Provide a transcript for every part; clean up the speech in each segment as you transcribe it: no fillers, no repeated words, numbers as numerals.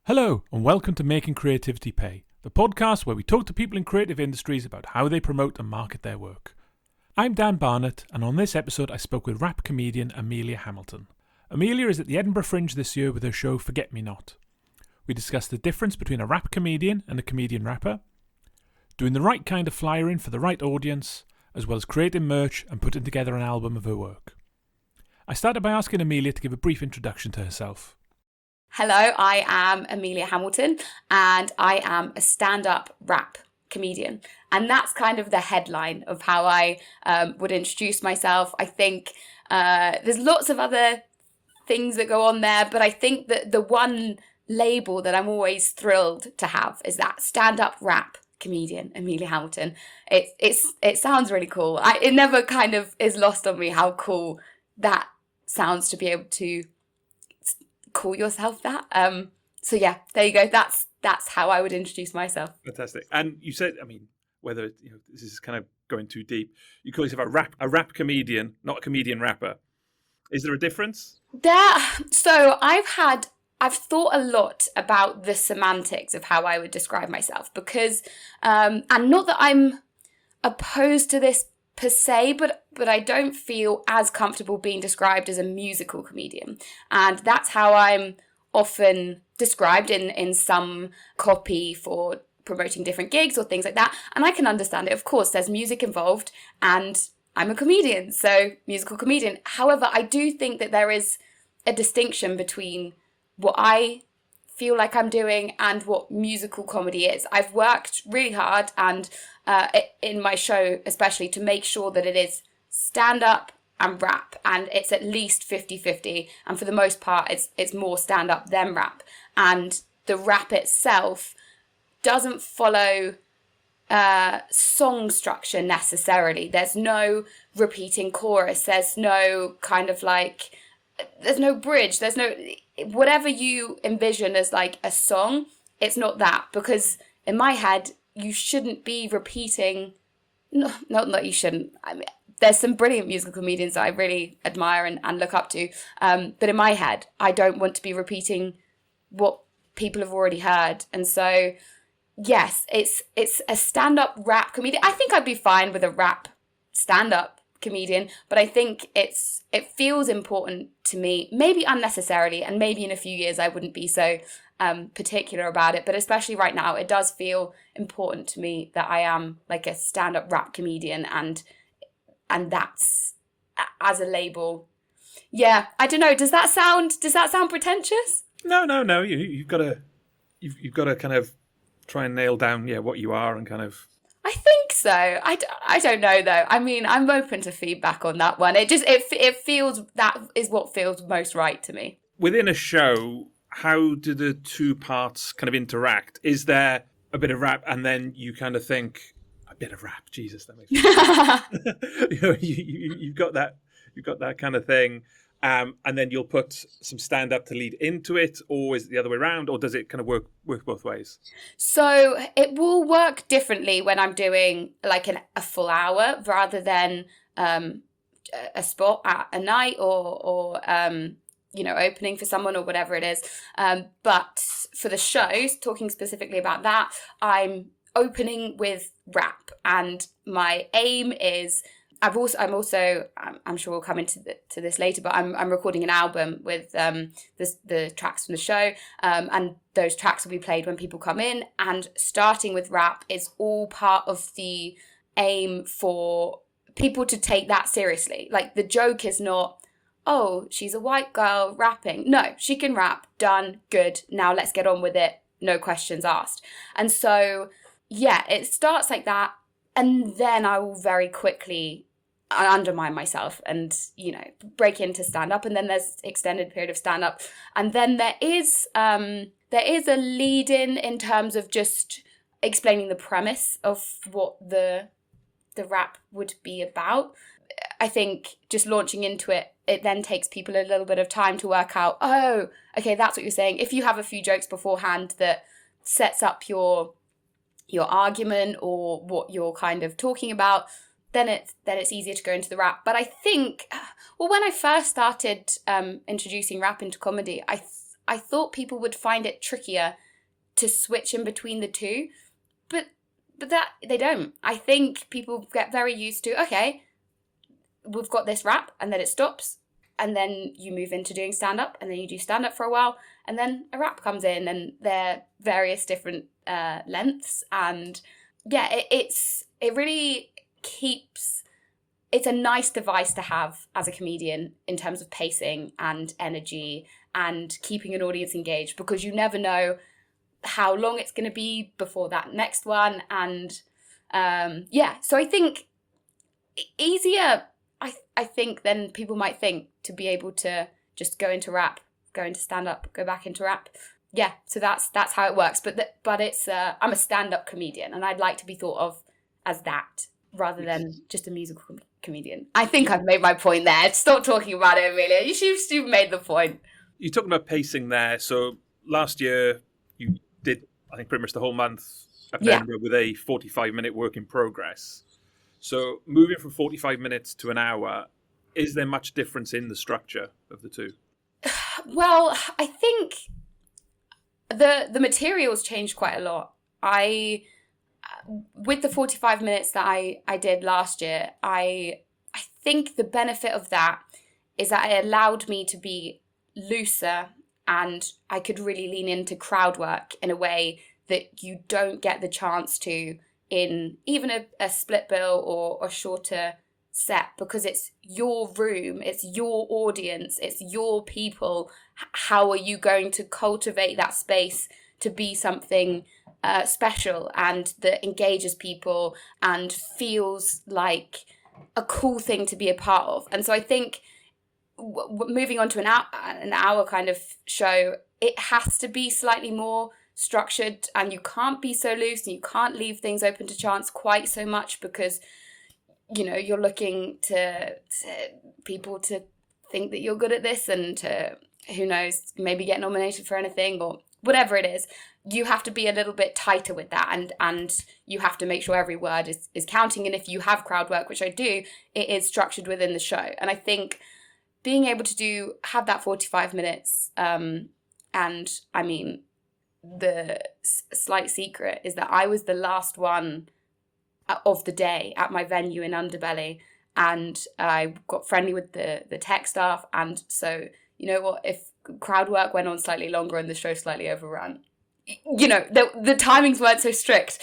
Hello, and welcome to Making Creativity Pay, the podcast where we talk to people in creative industries about how they promote and market their work. I'm Dan Barnett, and on this episode I spoke with rap comedian Amelia Hamilton. Amelia is at the Edinburgh Fringe this year with her show Forget Me Not. We discussed the difference between a rap comedian and a comedian rapper, doing the right kind of flyer in for the right audience, as well as creating merch and putting together an album of her work. I started by asking Amelia to give a brief introduction to herself. Hello, I am Amelia Hamilton and I am a stand-up rap comedian. And that's kind of the headline of how I would introduce myself. I think there's lots of other things that go on there, but I think that the one label that I'm always thrilled to have is that stand-up rap comedian, Amelia Hamilton. It sounds really cool. It never kind of is lost on me how cool that sounds to be able to call yourself that. So yeah, there you go. That's how I would introduce myself. Fantastic. And you said, whether this is kind of going too deep, you call yourself a rap comedian, not a comedian rapper. Is there a difference? So I've thought a lot about the semantics of how I would describe myself because, and not that I'm opposed to this per se, but I don't feel as comfortable being described as a musical comedian. And that's how I'm often described in some copy for promoting different gigs or things like that. And I can understand it. Of course, there's music involved and I'm a comedian, so musical comedian. However, I do think that there is a distinction between what I feel like I'm doing and what musical comedy is. I've worked really hard and in my show especially to make sure that it is stand-up and rap, and it's at least 50-50, and for the most part it's more stand-up than rap. And the rap itself doesn't follow song structure necessarily. There's no repeating chorus, there's no kind of like, there's no bridge, there's no, whatever you envision as like a song, it's not that, because in my head you shouldn't be repeating. No, not that you shouldn't. I mean, there's some brilliant musical comedians that I really admire and look up to, but in my head I don't want to be repeating what people have already heard. And so yes, it's a stand-up rap comedian. I think I'd be fine with a rap stand-up comedian, but I think it feels important to me, maybe unnecessarily, and maybe in a few years I wouldn't be so particular about it, but especially right now it does feel important to me that I am like a stand-up rap comedian, and that's as a label. Yeah, I don't know, does that sound pretentious? No, you've got to kind of try and nail down what you are and kind of. I think so. I don't know though. I mean, I'm open to feedback on that one. It feels, that is what feels most right to me. Within a show, how do the two parts kind of interact? Is there a bit of rap and then you kind of think, a bit of rap, Jesus, that makes sense. You've got that kind of thing. And then you'll put some stand-up to lead into it, or is it the other way around, or does it kind of work both ways? So it will work differently when I'm doing like a full hour rather than a spot at a night or opening for someone or whatever it is. But for the shows, talking specifically about that, I'm opening with rap, and my aim is. I'm sure we'll come into this later, but I'm recording an album with the tracks from the show, and those tracks will be played when people come in. And starting with rap is all part of the aim for people to take that seriously. Like, the joke is not, oh, she's a white girl rapping. No, she can rap. Done. Good. Now let's get on with it. No questions asked. And so, yeah, it starts like that. And then I will very quickly undermine myself and, break into stand-up. And then there's extended period of stand-up. And then there is a lead-in in terms of just explaining the premise of what the rap would be about. I think just launching into it, it then takes people a little bit of time to work out, oh, okay, that's what you're saying. If you have a few jokes beforehand that sets up your argument or what you're kind of talking about, then it's easier to go into the rap. But I think, when I first started introducing rap into comedy, I thought people would find it trickier to switch in between the two, but that they don't. I think people get very used to, okay, we've got this rap, and then it stops, and then you move into doing stand-up, and then you do stand-up for a while, and then a rap comes in, and they're various different lengths, and yeah, it really keeps... It's a nice device to have as a comedian in terms of pacing and energy and keeping an audience engaged, because you never know how long it's going to be before that next one. And so I think easier, I think, than people might think, to be able to just go into rap, go into stand-up, go back into rap. Yeah, so that's how it works. But it's I'm a stand-up comedian, and I'd like to be thought of as that rather than just a musical comedian. I think I've made my point there. Stop talking about it, Amelia. You've made the point. You're talking about pacing there. So last year you did, I think, pretty much the whole month up Edinburgh with a 45-minute work in progress. So moving from 45 minutes to an hour, is there much difference in the structure of the two? Well, I think the materials changed quite a lot. With the 45 minutes that I did last year, I think the benefit of that is that it allowed me to be looser, and I could really lean into crowd work in a way that you don't get the chance to in even a split bill or a shorter set, because it's your room, it's your audience, it's your people. How are you going to cultivate that space to be something special and that engages people and feels like a cool thing to be a part of? And so I think moving on to an hour kind of show, it has to be slightly more structured, and you can't be so loose, and you can't leave things open to chance quite so much, because you're looking to people to think that you're good at this, and to, who knows, maybe get nominated for anything or whatever it is. You have to be a little bit tighter with that, and you have to make sure every word is counting. And if you have crowd work, which I do, it is structured within the show. And I think being able to have that 45 minutes, and I mean, the slight secret is that I was the last one of the day at my venue in Underbelly, and I got friendly with the tech staff, and so, you know what, if crowd work went on slightly longer and the show slightly overran, the timings weren't so strict,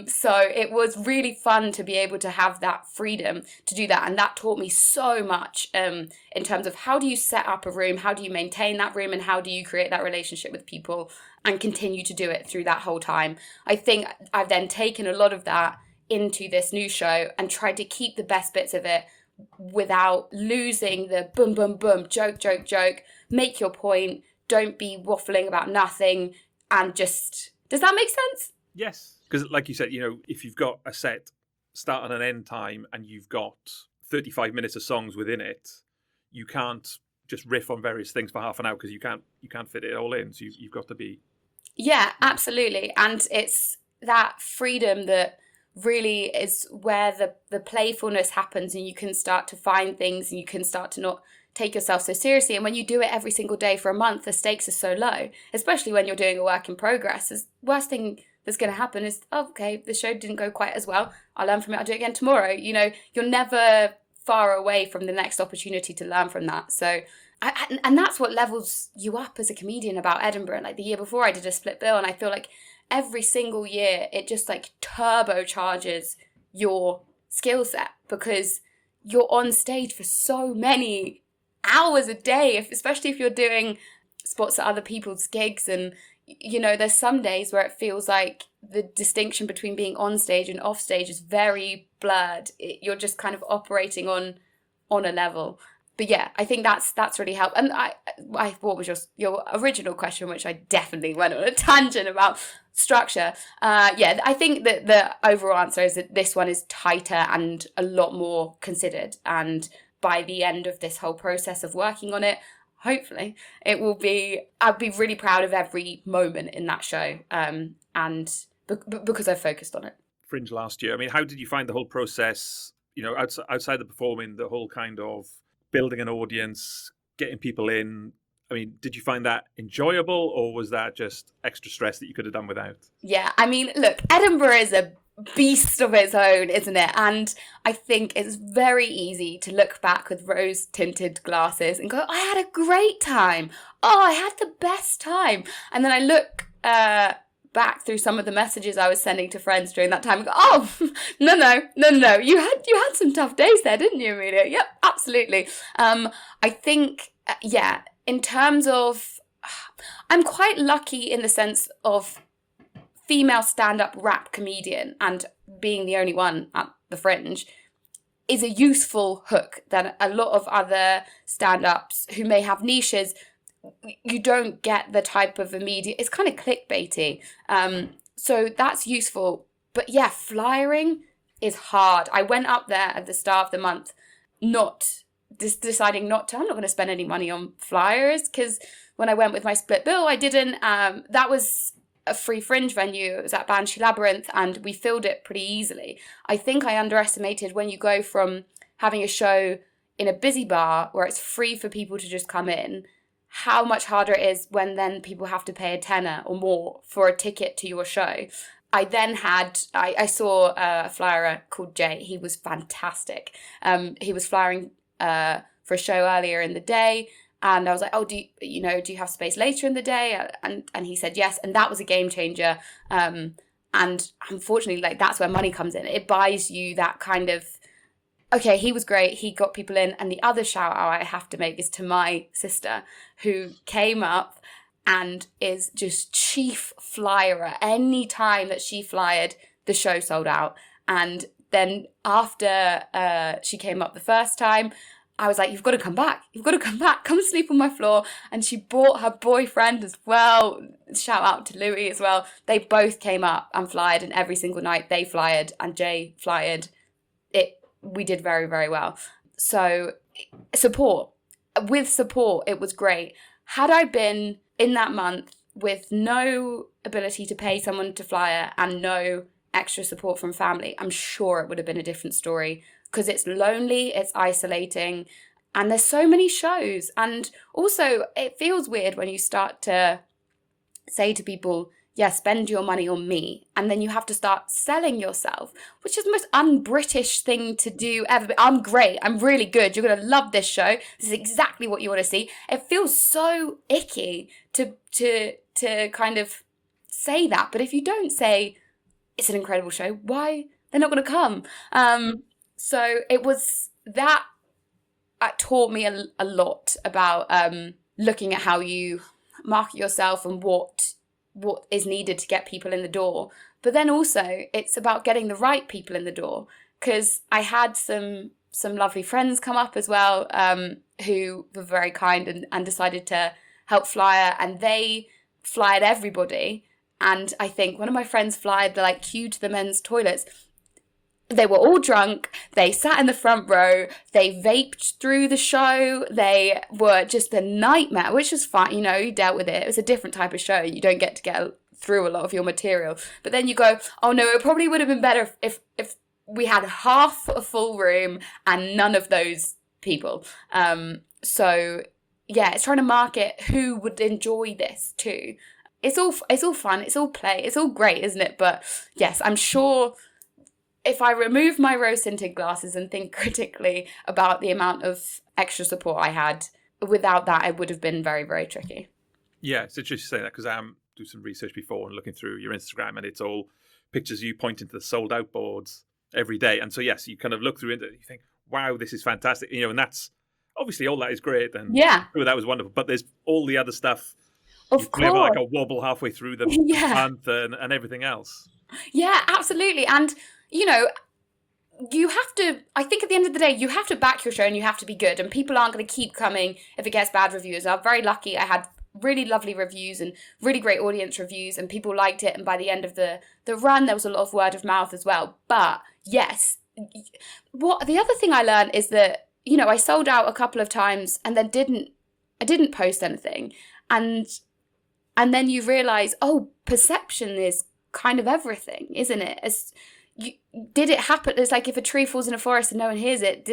so it was really fun to be able to have that freedom to do that. And that taught me so much in terms of how do you set up a room, how do you maintain that room, and how do you create that relationship with people and continue to do it through that whole time. I think I've then taken a lot of that into this new show and tried to keep the best bits of it without losing the boom, boom, boom, joke, joke, joke, make your point, don't be waffling about nothing, and just... Does that make sense? Yes. Because like you said, if you've got a set start and an end time and you've got 35 minutes of songs within it, you can't just riff on various things for half an hour, because you can't fit it all in. So you've got to be... Yeah, absolutely. And it's that freedom that really is where the playfulness happens, and you can start to find things, and you can start to not take yourself so seriously. And when you do it every single day for a month, the stakes are so low, especially when you're doing a work in progress. The worst thing that's going to happen is, okay, the show didn't go quite as well, I'll learn from it, I'll do it again tomorrow. You're never far away from the next opportunity to learn from that. So and that's what levels you up as a comedian about Edinburgh. Like the year before, I did a split bill, and I feel like every single year it just like turbocharges your skill set, because you're on stage for so many hours a day, especially if you're doing spots at other people's gigs. And there's some days where it feels like the distinction between being on stage and off stage is very blurred. You're just kind of operating on a level. But yeah, I think that's really helped. And what was your original question, which I definitely went on a tangent about structure. I think that the overall answer is that this one is tighter and a lot more considered. And by the end of this whole process of working on it, hopefully it will be, I'll be really proud of every moment in that show. And because I've focused on it. Fringe last year, I mean, how did you find the whole process, outside the performing, the whole kind of building an audience, getting people in, I mean, did you find that enjoyable, or was that just extra stress that you could have done without? Yeah, I mean, look, Edinburgh is a beast of its own, isn't it? And I think it's very easy to look back with rose-tinted glasses and go, I had a great time. Oh, I had the best time. And then I look back through some of the messages I was sending to friends during that time and go, oh, no. You had some tough days there, didn't you, Amelia? Yep, absolutely. I think, in terms of, I'm quite lucky in the sense of female stand-up rap comedian, and being the only one at the Fringe is a useful hook that a lot of other stand-ups who may have niches, you don't get the type of immediate, it's kind of clickbaity. So that's useful. But yeah, flyering is hard. I went up there at the start of the month, deciding I'm not going to spend any money on flyers, because when I went with my split bill, I didn't, that was a free Fringe venue. It was at Banshee Labyrinth, and we filled it pretty easily. I think I underestimated when you go from having a show in a busy bar where it's free for people to just come in, how much harder it is when then people have to pay a tenner or more for a ticket to your show. I then I saw a flyer called Jay. He was fantastic. He was flyering for a show earlier in the day. And I was like, oh, do you have space later in the day? And he said yes. And that was a game changer. And unfortunately, like, that's where money comes in. It buys you that kind of, okay, he was great. He got people in. And the other shout out I have to make is to my sister, who came up and is just chief flyer. Any time that she flyered, the show sold out. And then after she came up the first time, I was like, you've got to come back. Come sleep on my floor. And she brought her boyfriend as well. Shout out to Louis as well. They both came up and flyered, and every single night they flyered and Jay flyered. We did very, very well. So with support, it was great. Had I been in that month with no ability to pay someone to flyer and no extra support from family, I'm sure it would have been a different story. Because it's lonely, it's isolating, and there's so many shows. And also, it feels weird when you start to say to people, yeah, spend your money on me. And then you have to start selling yourself, which is the most un-British thing to do ever. I'm great, I'm really good, you're going to love this show. This is exactly what you want to see. It feels so icky to kind of say that. But if you don't say, it's an incredible show, why? They're not going to come. So it was that taught me a lot about looking at how you market yourself and what is needed to get people in the door. But then also it's about getting the right people in the door, because I had some lovely friends come up as well who were very kind and decided to help flyer, and they flyered everybody. And I think one of my friends flyered the queue to the men's toilets. They were all drunk, they sat in the front row, they vaped through the show, they were just a nightmare, which was fine, you dealt with it. It was a different type of show, you don't get to get through a lot of your material. But then you go, oh no, it probably would have been better if we had half a full room and none of those people. So yeah, it's trying to market who would enjoy this too. It's all fun, it's all play, it's all great, isn't it? But yes, I'm sure if I remove my rose-tinted glasses and think critically about the amount of extra support I had, without that, it would have been very, very tricky. Yeah, it's interesting to say that, because I do some research before and looking through your Instagram, and it's all pictures of you pointing to the sold out boards every day. And so, yes, you kind of look through it and you think, wow, this is fantastic. And that's obviously all that is great. And yeah, that was wonderful. But there's all the other stuff. Of course. Have a wobble halfway through the month and everything else. Yeah, absolutely. And you have to, I think at the end of the day, you have to back your show and you have to be good. And people aren't going to keep coming if it gets bad reviews. I'm very lucky. I had really lovely reviews and really great audience reviews, and people liked it. And by the end of the run, there was a lot of word of mouth as well. But yes, the other thing I learned is that, I sold out a couple of times and then I didn't post anything. And then you realize, oh, perception is kind of everything, isn't it? Did it happen? It's like if a tree falls in a forest and no one hears it,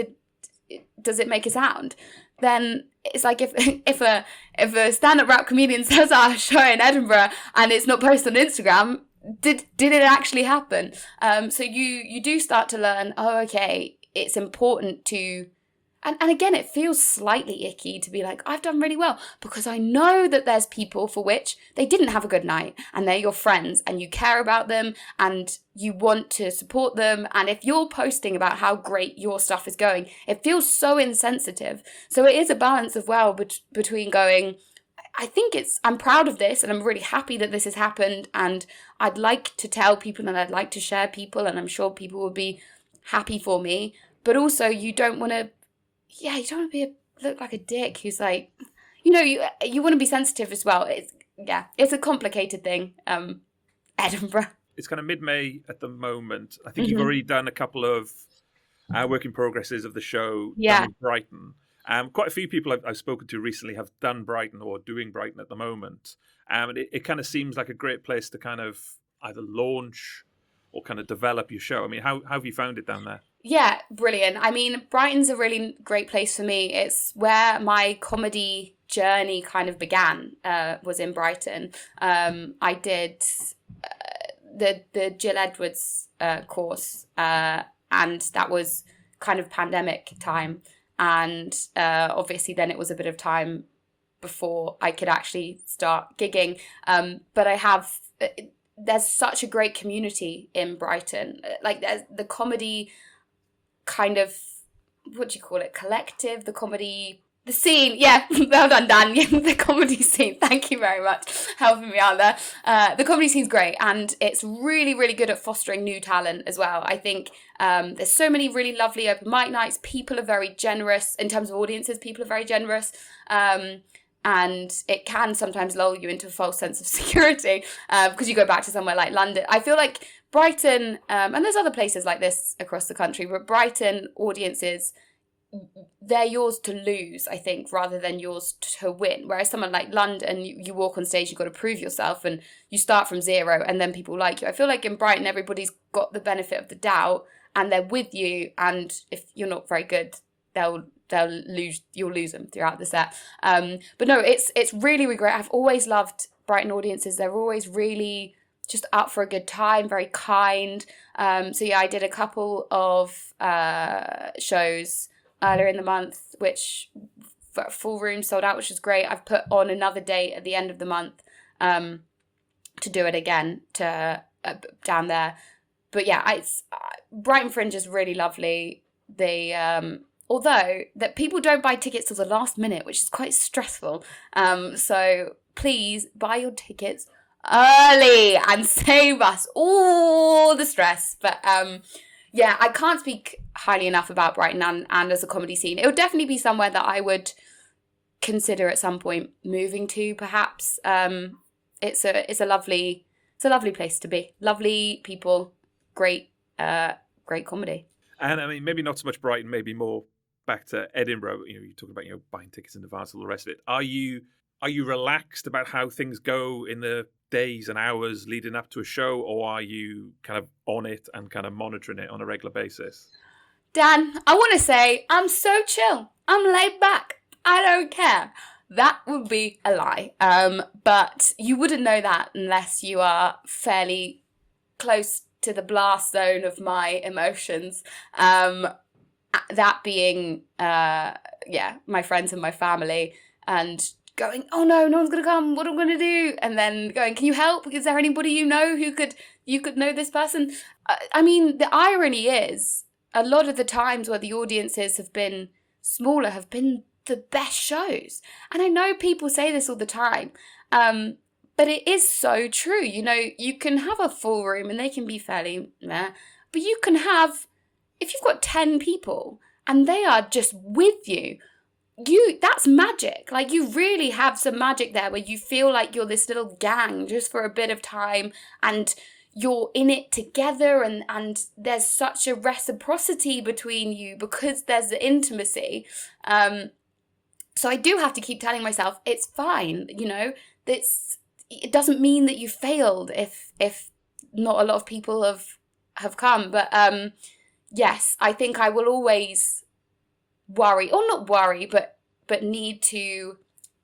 does it make a sound? then it's like if a stand-up rap comedian says our show in Edinburgh and it's not posted on Instagram, did it actually happen? So you do start to learn, oh, okay, it's important to, and again, it feels slightly icky to be like, I've done really well, because I know that there's people for which they didn't have a good night, and they're your friends, and you care about them, and you want to support them. And if you're posting about how great your stuff is going, it feels so insensitive. So it is a balance of between going, I'm proud of this, and I'm really happy that this has happened, and I'd like to tell people, and I'd like to share people, and I'm sure people will be happy for me. But also, you don't want to look like a dick who's like, you want to be sensitive as well. It's a complicated thing. Edinburgh. It's kind of mid-May at the moment. I think you've already done a couple of work in progresses of the show down in Brighton. Quite a few people I've spoken to recently have done Brighton or doing Brighton at the moment. And it kind of seems like a great place to kind of either launch or kind of develop your show. I mean, how have you found it down there? Yeah, brilliant. I mean, Brighton's a really great place for me. It's where my comedy journey kind of began, was in Brighton. I did the Jill Edwards course, and that was kind of pandemic time. And obviously then it was a bit of time before I could actually start gigging. But there's such a great community in Brighton. Like, there's the comedy kind of, what do you call it, collective, the scene. Yeah, well done, Dan. The comedy scene. Thank you very much for helping me out there. The comedy scene's great, and it's really, really good at fostering new talent as well. I think there's so many really lovely open mic nights. People are very generous in terms of audiences. People are very generous. And it can sometimes lull you into a false sense of security because you go back to somewhere like London. I feel like Brighton, and there's other places like this across the country, but Brighton audiences, they're yours to lose, I think, rather than yours to win. Whereas someone like London, you walk on stage, you've got to prove yourself, and you start from zero, and then people like you. I feel like in Brighton, everybody's got the benefit of the doubt, and they're with you, and if you're not very good, you'll lose them throughout the set. But no, it's really, really great. I've always loved Brighton audiences. They're always really just up for a good time, very kind. So yeah, I did a couple of shows earlier in the month, which full room sold out, which is great. I've put on another date at the end of the month to do it again down there. But yeah, Brighton Fringe is really lovely. They although that people don't buy tickets till the last minute, which is quite stressful. So please buy your tickets early and save us all the stress. But yeah, I can't speak highly enough about Brighton and as a comedy scene. It would definitely be somewhere that I would consider at some point moving to, perhaps. It's a lovely place to be. Lovely people, great comedy. And I mean, maybe not so much Brighton, maybe more back to Edinburgh. You're talking about buying tickets in advance, all the rest of it. Are you relaxed about how things go in the days and hours leading up to a show, or are you kind of on it and kind of monitoring it on a regular basis? Dan, I want to say I'm so chill. I'm laid back. I don't care. That would be a lie. But you wouldn't know that unless you are fairly close to the blast zone of my emotions. That being, my friends and my family, and going, oh no one's going to come, what am I going to do? And then going, can you help? Is there anybody you know you could know this person? I mean, the irony is, a lot of the times where the audiences have been smaller have been the best shows. And I know people say this all the time, but it is so true. You can have a full room and they can be fairly meh, but you can have, if you've got 10 people and they are just with you, that's magic. Like, you really have some magic there where you feel like you're this little gang just for a bit of time, and you're in it together, and there's such a reciprocity between you because there's the intimacy. So I do have to keep telling myself it's fine. It doesn't mean that you failed if not a lot of people have come. But yes, I think I will always worry, or not worry, but but need to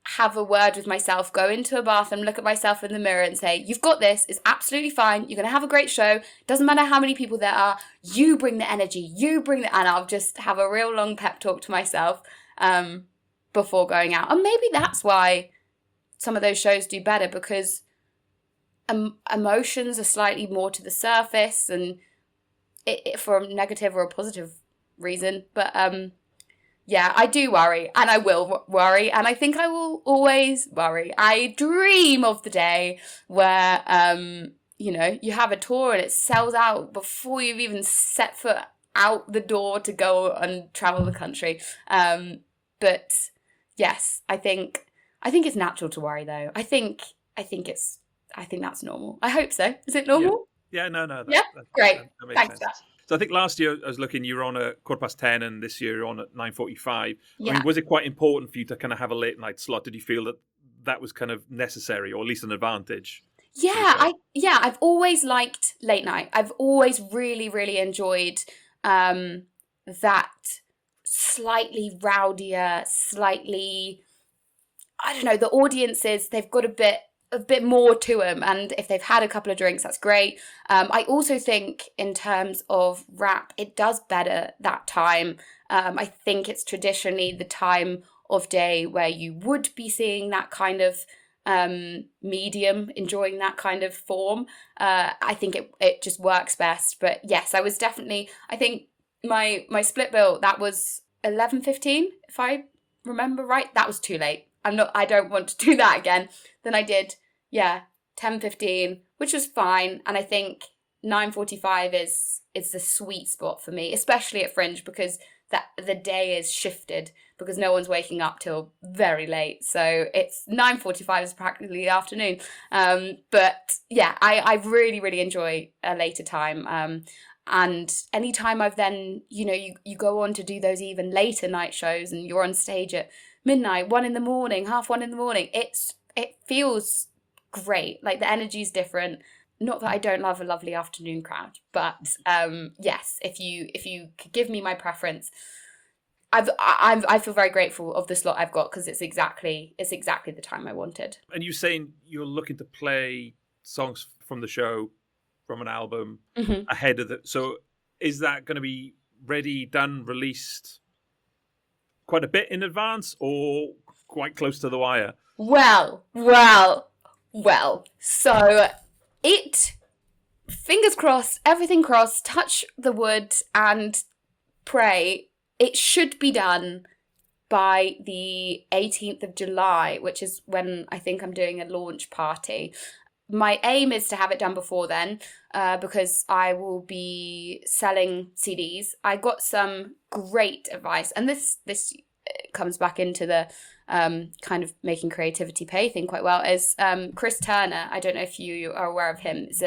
have a word with myself, go into a bathroom, look at myself in the mirror and say, you've got this, it's absolutely fine, you're going to have a great show, doesn't matter how many people there are, you bring the energy, and I'll just have a real long pep talk to myself before going out. And maybe that's why some of those shows do better, because emotions are slightly more to the surface, and it for a negative or a positive reason. But yeah, I do worry, and I will worry, and I think I will always worry. I dream of the day where, you have a tour and it sells out before you've even set foot out the door to go and travel the country. But yes, I think it's natural to worry, though. I think that's normal. I hope so. Is it normal? Yeah, no. Great. That makes Thanks, sense. Dad. So I think last year I was looking, you were on at 10:15, and this year you're on at 9:45. Yeah. I mean, was it quite important for you to kind of have a late night slot? Did you feel that was kind of necessary, or at least an advantage? I've always liked late night. I've always really, really enjoyed that slightly rowdier, slightly, I don't know, the audiences, they've got a bit more to them, and if they've had a couple of drinks, that's great. I also think in terms of rap, it does better that time. I think it's traditionally the time of day where you would be seeing that kind of medium, enjoying that kind of form. I think it just works best. But yes, I think my split bill, that was 11:15, if I remember right. That was too late. I don't want to do that again. Then I did 10:15, which was fine. And I think 9:45 is the sweet spot for me, especially at Fringe, because the day is shifted, because no one's waking up till very late. So it's 9:45 is practically the afternoon. But yeah, I really, really enjoy a later time. And anytime I've then, you go on to do those even later night shows, and you're on stage at midnight, 1 in the morning, 1:30 in the morning, it feels great. Like, the energy's different. Not that I don't love a lovely afternoon crowd, but yes, if you could give me my preference, I feel very grateful of the slot I've got, because it's exactly the time I wanted. And you're saying you're looking to play songs from the show, from an album, ahead of so is that going to be ready, done, released quite a bit in advance, or quite close to the wire? Well. So fingers crossed, everything crossed, touch the wood and pray, it should be done by the 18th of July, which is when I think I'm doing a launch party. My aim is to have it done before then, because I will be selling CDs. I got some great advice, and this comes back into the kind of making creativity pay thing quite well, is Chris Turner. I don't know if you are aware of him. He's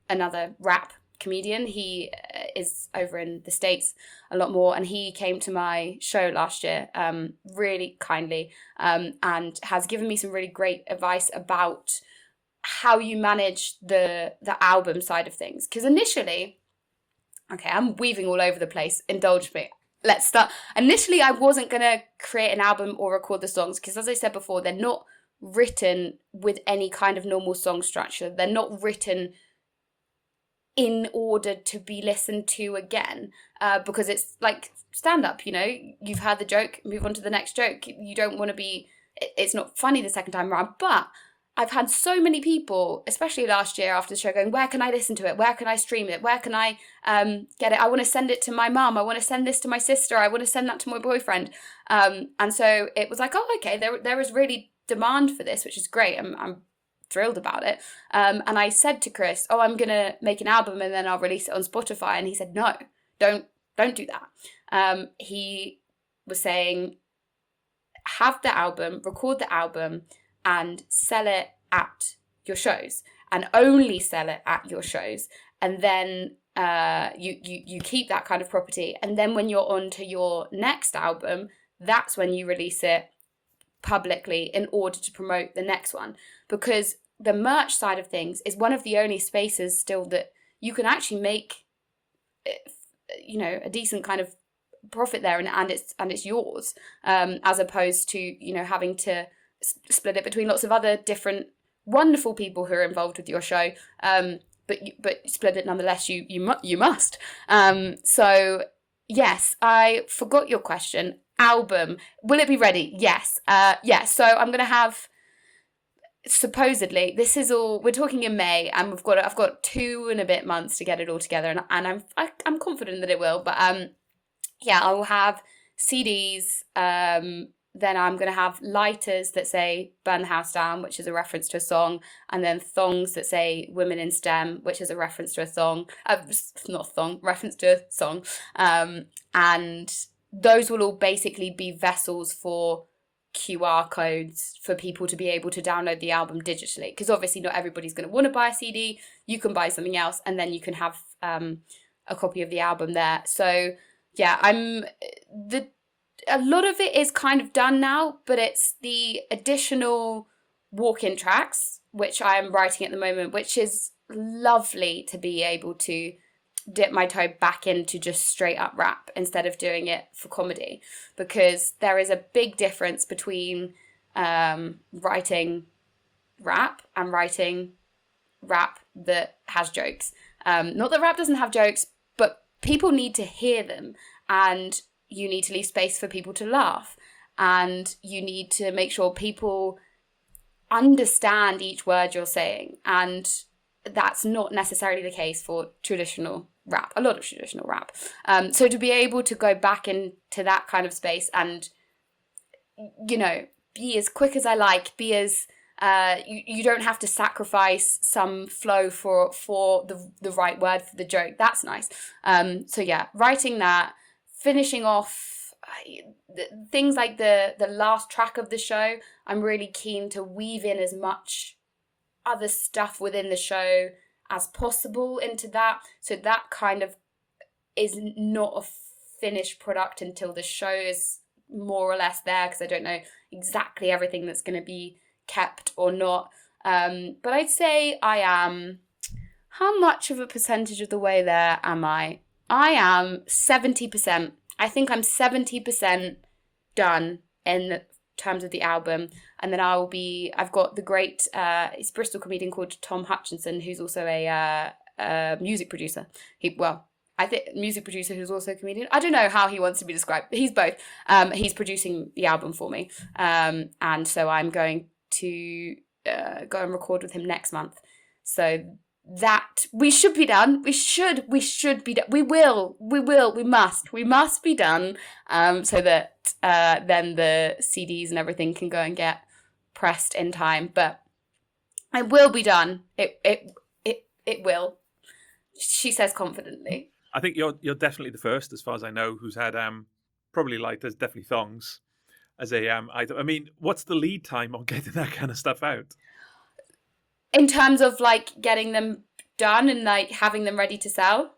another rap comedian. He is over in the States a lot more, and he came to my show last year really kindly, and has given me some really great advice about how you manage the album side of things. Because initially, okay, I'm weaving all over the place, indulge me. Let's start. Initially, I wasn't going to create an album or record the songs, because as I said before, they're not written with any kind of normal song structure. They're not written in order to be listened to again, because it's like stand-up, you've heard the joke, move on to the next joke. You don't want to be, it's not funny the second time around. But I've had so many people, especially last year after the show, going, where can I listen to it? Where can I stream it? Where can I get it? I want to send it to my mum. I want to send this to my sister. I want to send that to my boyfriend. And so it was like, oh, okay, there is really demand for this, which is great. I'm thrilled about it. And I said to Chris, I'm going to make an album and then I'll release it on Spotify. And he said, no, don't do that. He was saying, have the album, record the album, and sell it at your shows, and only sell it at your shows. And then you keep that kind of property. And then when you're on to your next album, that's when you release it publicly in order to promote the next one. Because the merch side of things is one of the only spaces still that you can actually make, a decent kind of profit there, and it's yours, as opposed to, you know, having to split it between lots of other different wonderful people who are involved with your show, but split it nonetheless. You must. So yes, I forgot your question. Album, will it be ready? Yes. Yes. So I'm gonna have, supposedly, this is all, we're talking in May, and I've got 2 and a bit months to get it all together, and I'm confident that it will. But yeah, I will have CDs. Then I'm going to have lighters that say "Burn the House Down," which is a reference to a song, and then thongs that say "Women in STEM," which is a reference to a song. Not thong, reference to a song. And those will all basically be vessels for QR codes for people to be able to download the album digitally, because obviously not everybody's going to want to buy a CD. You can buy something else, and then you can have a copy of the album there. So yeah, a lot of it is kind of done now, but it's the additional walk-in tracks, which I am writing at the moment, which is lovely to be able to dip my toe back into just straight up rap instead of doing it for comedy, because there is a big difference between writing rap and writing rap that has jokes. Not that rap doesn't have jokes, but people need to hear them, and you need to leave space for people to laugh, and you need to make sure people understand each word you're saying, and that's not necessarily the case for traditional rap, a lot of traditional rap. So to be able to go back into that kind of space and, you know, be as quick as I like, be as you don't have to sacrifice some flow for the right word for the joke. That's nice. So yeah, writing that, finishing off things like the last track of the show. I'm really keen to weave in as much other stuff within the show as possible into that, so that kind of is not a finished product until the show is more or less there, because I don't know exactly everything that's going to be kept or not. But I'd say I am, how much of a percentage of the way there am I? I am 70%. I think I'm 70% done in terms of the album, and then I've got the great it's a Bristol comedian called Tom Hutchinson, who's also a music producer. I think music producer who's also a comedian. I don't know how he wants to be described. He's both. He's producing the album for me, and so I'm going to go and record with him next month. So that we should be done. We should be done. We must be done. So that then the CDs and everything can go and get pressed in time. But I will be done. It will. She says confidently. I think you're definitely the first, as far as I know, who's had probably lighters, definitely thongs as a item. I mean, what's the lead time on getting that kind of stuff out? In terms of like getting them done and like having them ready to sell.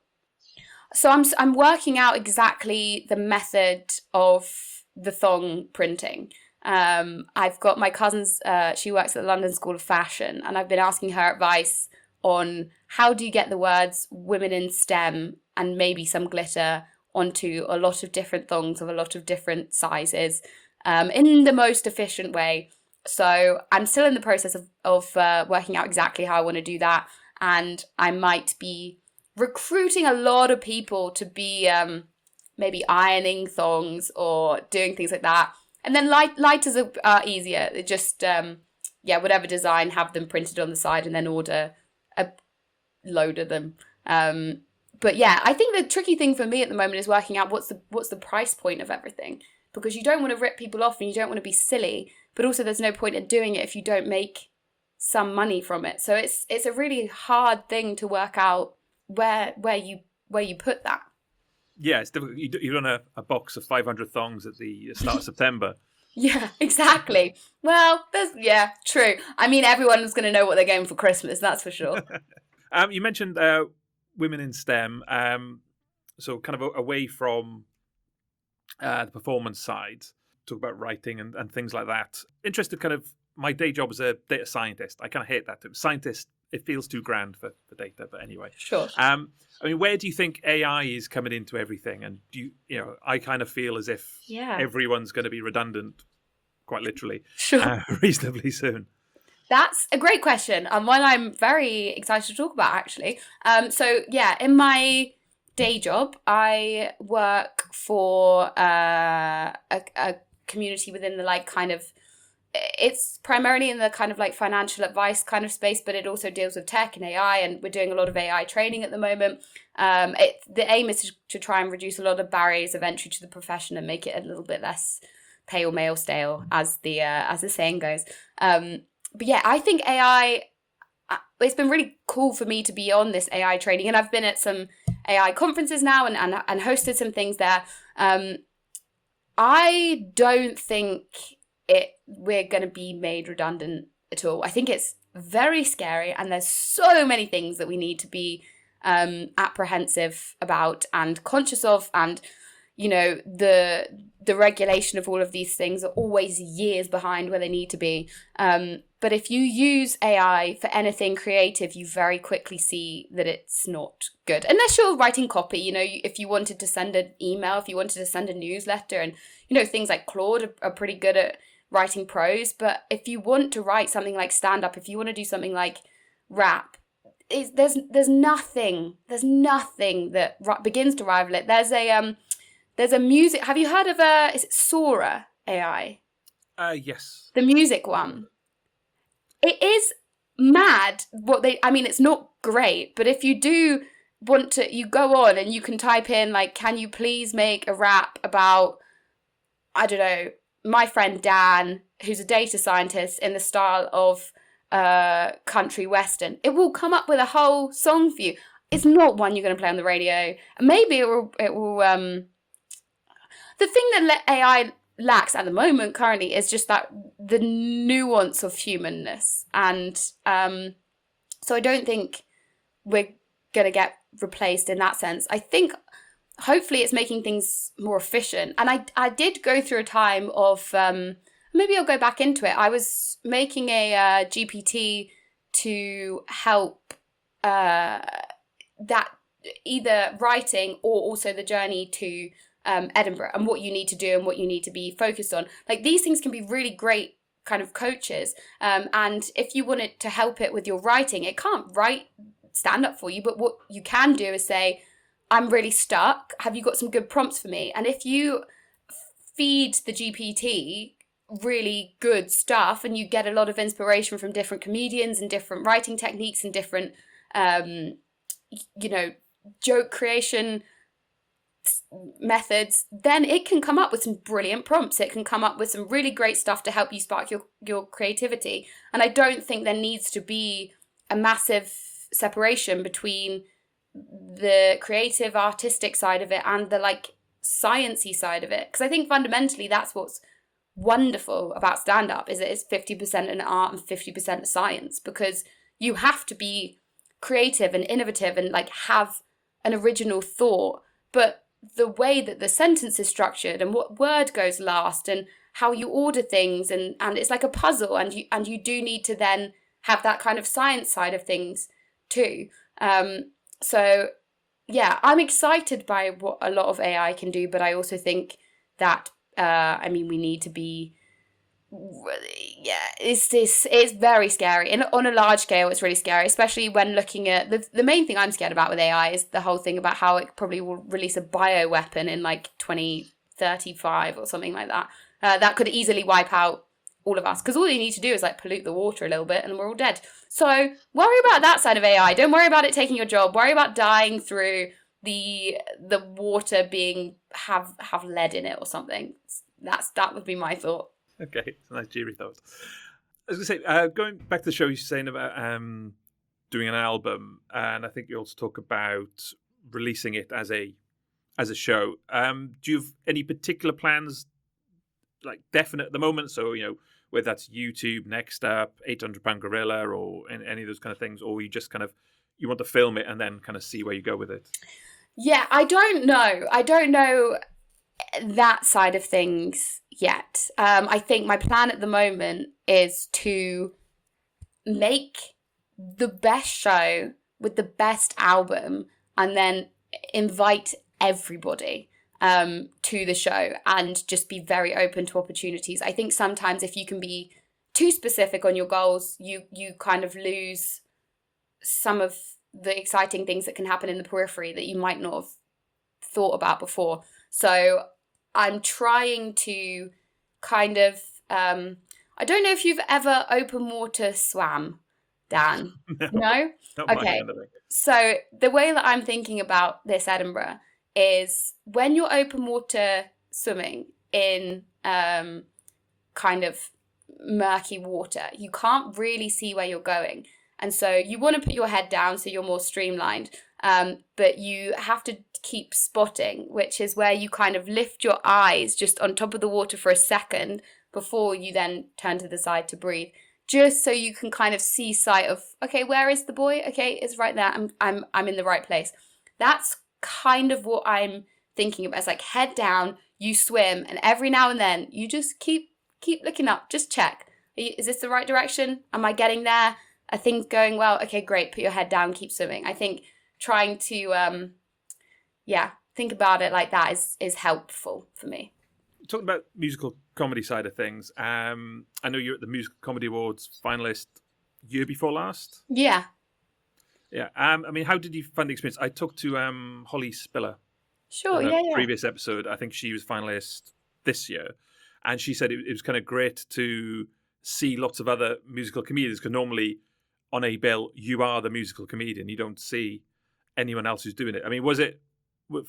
So I'm working out exactly the method of the thong printing. I've got my cousin's, she works at the London School of Fashion, and I've been asking her advice on how do you get the words women in STEM and maybe some glitter onto a lot of different thongs of a lot of different sizes in the most efficient way. So I'm still in the process of working out exactly how I want to do that, and I might be recruiting a lot of people to be maybe ironing thongs or doing things like that. And then lighters are easier. It just whatever design, have them printed on the side, and then order a load of them. But yeah, I think the tricky thing for me at the moment is working out what's the price point of everything, because you don't want to rip people off and you don't want to be silly, but also there's no point in doing it if you don't make some money from it. So it's a really hard thing to work out where you put that. Yeah, it's difficult. You run a box of 500 thongs at the start of September. Yeah, exactly. Well, true. I mean, everyone's going to know what they're getting for Christmas, that's for sure. You mentioned women in STEM, so kind of away from the performance side, talk about writing and things like that. Interested, kind of, my day job as a data scientist. I kind of hate that term. Scientist it feels too grand for data. But anyway, Sure. I mean, where do you think AI is coming into everything? And do you, I kind of feel as if everyone's going to be redundant, quite literally, reasonably soon. That's a great question, and one I'm very excited to talk about, actually. So yeah, in my day job, I work for a community within the like kind of, it's primarily in the kind of like financial advice kind of space, but it also deals with tech and AI, and we're doing a lot of AI training at the moment. The aim is to try and reduce a lot of barriers of entry to the profession and make it a little bit less pale, male, stale, as the saying goes. But yeah, I think AI, it's been really cool for me to be on this AI training, and I've been at some AI conferences now and hosted some things there. I don't think we're going to be made redundant at all. I think it's very scary, and there's so many things that we need to be apprehensive about and conscious of, and you know, the regulation of all of these things are always years behind where they need to be. But if you use AI for anything creative, you very quickly see that it's not good. Unless you're writing copy, you know, if you wanted to send an email, if you wanted to send a newsletter, and, you know, things like Claude are pretty good at writing prose. But if you want to write something like stand-up, if you want to do something like rap, there's nothing that begins to rival it. There's a music. Have you heard of is it Sora AI? Yes. The music one. It is mad I mean, it's not great, but if you do want to, you go on and you can type in, like, can you please make a rap about, I don't know, my friend Dan, who's a data scientist, in the style of country western. It will come up with a whole song for you. It's not one you're going to play on the radio. Maybe it will the thing that AI lacks at the moment currently is just that the nuance of humanness, and so I don't think we're gonna get replaced in that sense. I think hopefully it's making things more efficient, and I did go through a time of maybe I'll go back into it. I was making a GPT to help that either writing or also the journey to Edinburgh, and what you need to do and what you need to be focused on. Like, these things can be really great kind of coaches, and if you wanted to help it with your writing, it can't write stand up for you, but what you can do is say, I'm really stuck, have you got some good prompts for me? And if you feed the GPT really good stuff and you get a lot of inspiration from different comedians and different writing techniques and different you know, joke creation methods, then it can come up with some brilliant prompts. It can come up with some really great stuff to help you spark your creativity. And I don't think there needs to be a massive separation between the creative, artistic side of it and the like sciencey side of it. Because I think fundamentally that's what's wonderful about stand-up, is that it's 50% an art and 50% science, because you have to be creative and innovative and like have an original thought, but the way that the sentence is structured and what word goes last and how you order things, and it's like a puzzle, and you do need to then have that kind of science side of things too. So yeah, I'm excited by what a lot of AI can do, but I also think that I mean, we need to be, yeah, it's very scary, and on a large scale it's really scary, especially when looking at the main thing I'm scared about with AI is the whole thing about how it probably will release a bioweapon in like 2035 or something like that, that could easily wipe out all of us, because all you need to do is like pollute the water a little bit and we're all dead. So worry about that side of AI. Don't worry about it taking your job. Worry about dying through the water being have lead in it or something. That would be my thought. Okay, it's a nice cheery thought. I was going to say, going back to the show, you were saying about doing an album, and I think you also talk about releasing it as a show. Do you have any particular plans, like definite at the moment? So, you know, whether that's YouTube, Next Up, £800 Gorilla, or any of those kind of things, or you just kind of, you want to film it and then kind of see where you go with it? Yeah, I don't know that side of things yet. I think my plan at the moment is to make the best show with the best album and then invite everybody to the show and just be very open to opportunities. I think sometimes if you can be too specific on your goals, you kind of lose some of the exciting things that can happen in the periphery that you might not have thought about before. So I'm trying to kind of, I don't know if you've ever open water swam, Dan. No? Okay. So the way that I'm thinking about this Edinburgh is when you're open water swimming in kind of murky water, you can't really see where you're going. And so you want to put your head down so you're more streamlined, but you have to keep spotting, which is where you kind of lift your eyes just on top of the water for a second before you then turn to the side to breathe, just so you can kind of see sight of, okay, where is the buoy? Okay, it's right there. I'm in the right place. That's kind of what I'm thinking about. It's like head down, you swim, and every now and then you just keep looking up, just check. Is this the right direction? Am I getting there? Are things going well? Okay, great. Put your head down, keep swimming. I think trying to, think about it like that is helpful for me. Talking about musical comedy side of things, I know you're at the Musical Comedy Awards finalist year before last. Yeah. Yeah. I mean, how did you find the experience? I talked to Holly Spiller. Sure. In Yeah. previous episode. I think she was finalist this year, and she said it was kind of great to see lots of other musical comedians, because normally on a bill you are the musical comedian. You don't see anyone else who's doing it. I mean, was it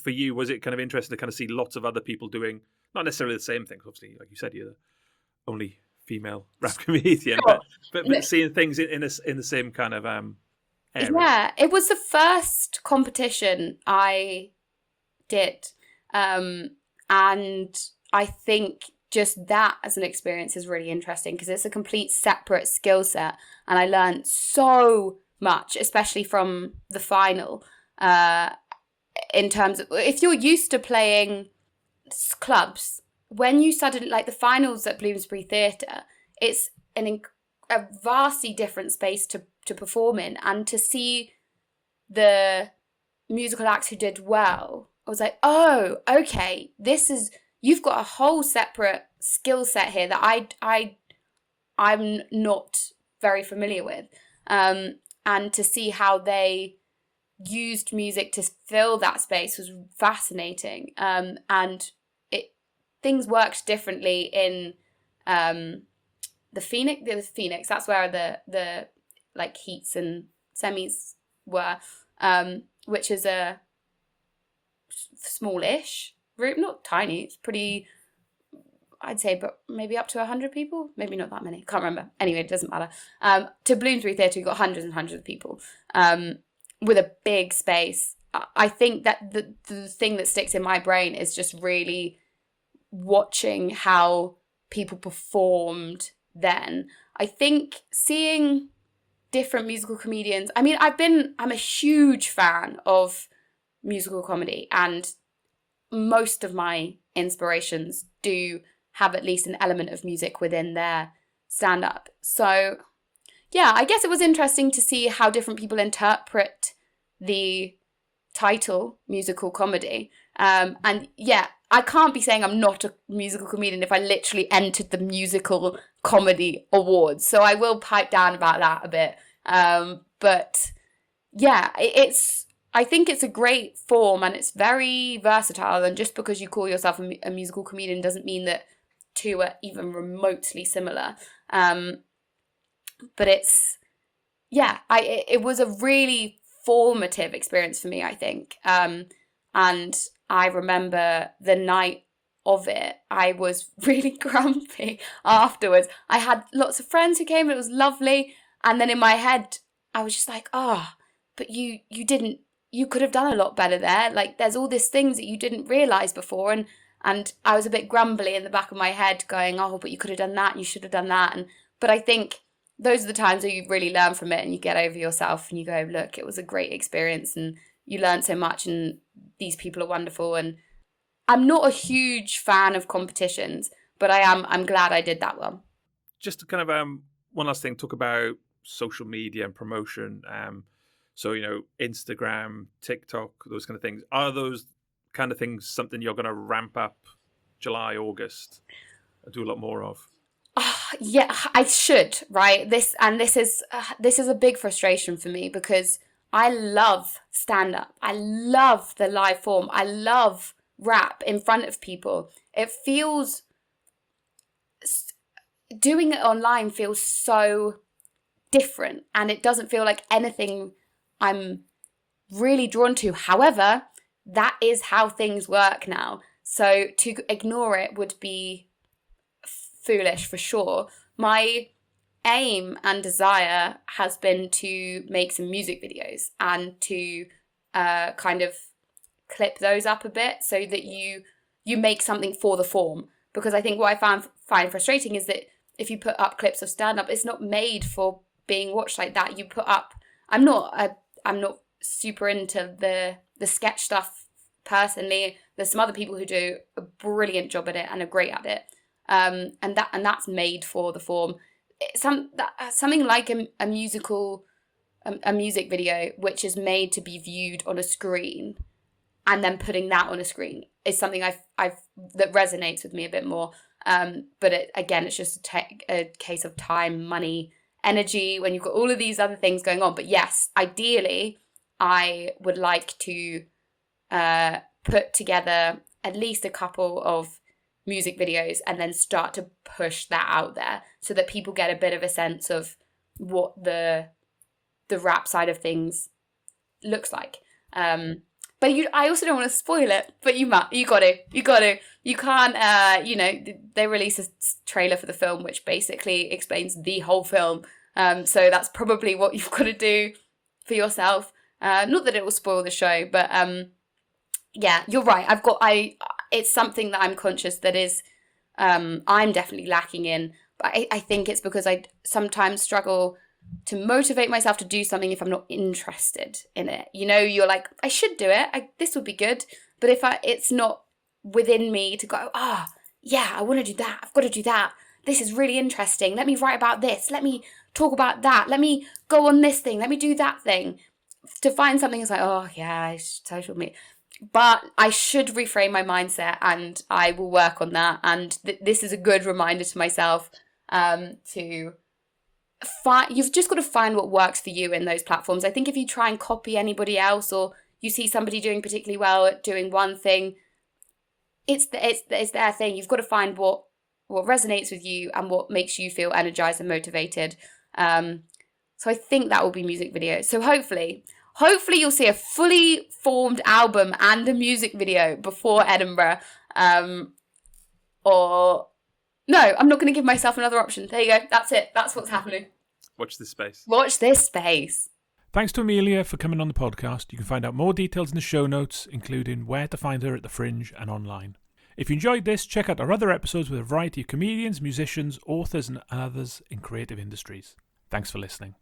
for you? Was it kind of interesting to kind of see lots of other people doing not necessarily the same things? Obviously, like you said, you're the only female rap comedian, sure. but seeing things in the same kind of area. Yeah, it was the first competition I did, and I think just that as an experience is really interesting because it's a complete separate skill set, and I learned so much, especially from the final, in terms of if you're used to playing clubs, when you suddenly, like the finals at Bloomsbury Theatre, it's a vastly different space to perform in, and to see the musical acts who did well, I was like, oh, okay, you've got a whole separate skill set here that I'm not very familiar with, and to see how they used music to fill that space was fascinating, and things worked differently in the Phoenix. That's where the like heats and semis were, which is a smallish group, not tiny. It's pretty, I'd say, but maybe up to 100 people, maybe not that many. Can't remember. Anyway, it doesn't matter. To Bloomsbury Theatre, you got hundreds and hundreds of people, with a big space. I think that the thing that sticks in my brain is just really watching how people performed then. I think seeing different musical comedians, I mean, I'm a huge fan of musical comedy, and most of my inspirations do have at least an element of music within their stand-up. So yeah, I guess it was interesting to see how different people interpret the title musical comedy. And yeah, I can't be saying I'm not a musical comedian if I literally entered the Musical Comedy Awards. So I will pipe down about that a bit. But yeah, I think it's a great form, and it's very versatile. And just because you call yourself a musical comedian doesn't mean that two are even remotely similar. But it was a really formative experience for me, I think. And I remember the night of it, I was really grumpy afterwards. I had lots of friends who came, and it was lovely. And then in my head, I was just like, but you could have done a lot better there. Like, there's all these things that you didn't realise before. And I was a bit grumbly in the back of my head going, but you could have done that, and you should have done that. But I think those are the times where you really learn from it, and you get over yourself, and you go, look, it was a great experience, and you learn so much, and these people are wonderful. And I'm not a huge fan of competitions, but I'm glad I did that one. Just to kind of one last thing, talk about social media and promotion. So, Instagram, TikTok, those kind of things. Are those kind of things something you're going to ramp up July, August, and do a lot more of? Yeah, I should, right? This is a big frustration for me because I love stand-up. I love the live form. I love rap in front of people. It feels... Doing it online feels so different, and it doesn't feel like anything I'm really drawn to. However, that is how things work now. So to ignore it would be foolish for sure. My aim and desire has been to make some music videos and to kind of clip those up a bit so that you make something for the form. Because I think what I find frustrating is that if you put up clips of stand-up, it's not made for being watched like that. You put up... I'm not super into the sketch stuff personally. There's some other people who do a brilliant job at it and are great at it. And that's made for the form. Something like a music video, which is made to be viewed on a screen, and then putting that on a screen is something that resonates with me a bit more. But it's just a case of time, money, energy when you've got all of these other things going on. But yes, ideally, I would like to put together at least a couple of music videos and then start to push that out there so that people get a bit of a sense of what the rap side of things looks like. But I also don't want to spoil it, but you got to. You can't, they release a trailer for the film, which basically explains the whole film. So that's probably what you've got to do for yourself. Not that it will spoil the show, but yeah, you're right. It's something that I'm conscious that is, I'm definitely lacking in. But I think it's because I sometimes struggle to motivate myself to do something if I'm not interested in it. You're like, I should do it. This would be good. But if it's not within me to go, yeah, I want to do that. I've got to do that. This is really interesting. Let me write about this. Let me talk about that. Let me go on this thing. Let me do that thing. To find something is like, oh yeah, social media. But I should reframe my mindset, and I will work on that. And this is a good reminder to myself to... You've just got to find what works for you in those platforms. I think if you try and copy anybody else, or you see somebody doing particularly well at doing one thing, it's their thing. You've got to find what resonates with you and what makes you feel energized and motivated. So I think that will be music videos. So hopefully you'll see a fully formed album and a music video before Edinburgh. Or... No, I'm not going to give myself another option. There you go. That's it. That's what's happening. Watch this space. Watch this space. Thanks to Amelia for coming on the podcast. You can find out more details in the show notes, including where to find her at the Fringe and online. If you enjoyed this, check out our other episodes with a variety of comedians, musicians, authors and others in creative industries. Thanks for listening.